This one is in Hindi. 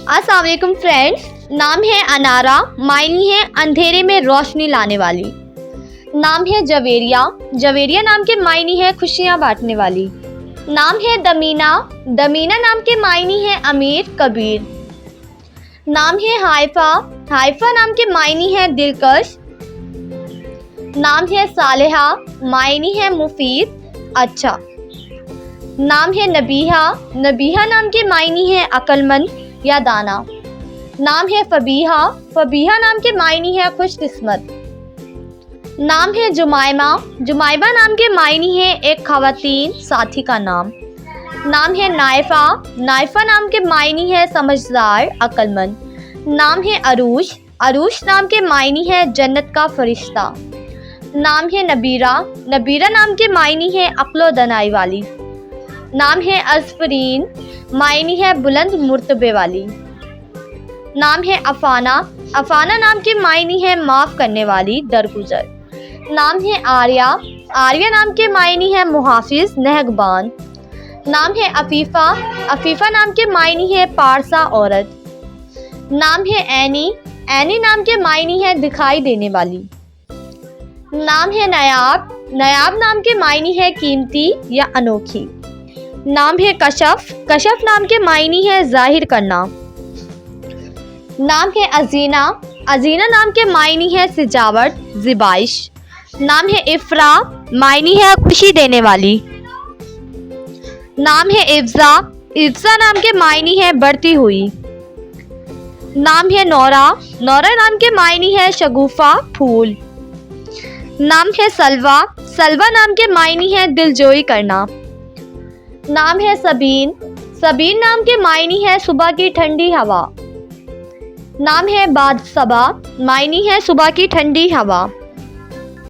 अस्सलाम वालेकुम फ्रेंड्स। नाम है अनारा, मायनी है अंधेरे में रोशनी लाने वाली। नाम है जवेरिया, जवेरिया नाम के मायनी है खुशियाँ बांटने वाली। नाम है दमीना, दमीना नाम के मायनी है अमीर कबीर। नाम है हाइफा, हाइफा नाम के मायनी है दिलकश। नाम है सालेहा, मायनी है मुफीद अच्छा। नाम है नबीहा, नबीहा नाम के मायनी है अक्लमंद या दाना। नाम है फबीहा, फबीहा नाम के मायनी है खुशकिस्मत। नाम है जुमाइमा, जुमाइमा नाम के मायनी है एक खवातीन साथी का नाम। नाम है नाइफा, नाइफा नाम के मायनी है समझदार अक्लमंद। नाम है अरूश, अरूश नाम के मायनी है जन्नत का फरिश्ता। नाम है नबीरा, नबीरा नाम के मायनी है अक्लो दनाई वाली। नाम है अजफरीन, मायनी है बुलंद मुर्तबे वाली। नाम है अफाना, अफाना नाम के मायनी है माफ़ करने वाली दरगुजर। नाम है आर्या, आर्या नाम के मायनी है मुहाफिज नहगबान। नाम है अफीफ़ा, अफीफ़ा नाम के मायनी है पारसा औरत। नाम है ऐनी, ऐनी नाम के मायनी है दिखाई देने वाली। नाम है नायाब, नायाब नाम के मायनी है कीमती या अनोखी। नाम है कशफ, कशफ नाम के मायनी है जाहिर करना। नाम है अजीना, अजीना नाम के मायनी है सजावट ज़िबाइश। नाम है इफ्रा, मायनी है खुशी देने वाली। नाम है इफ्जा, इफ्जा नाम के मायनी है बढ़ती हुई। नाम है नौरा, नौरा नाम के मायनी है शगुफा फूल। नाम है सलवा, सलवा नाम के मायनी है दिलजोई करना। नाम है सबीन, सबीन नाम के मायनी है सुबह की ठंडी हवा। नाम है बाद सबा, मायनी है सुबह की ठंडी हवा।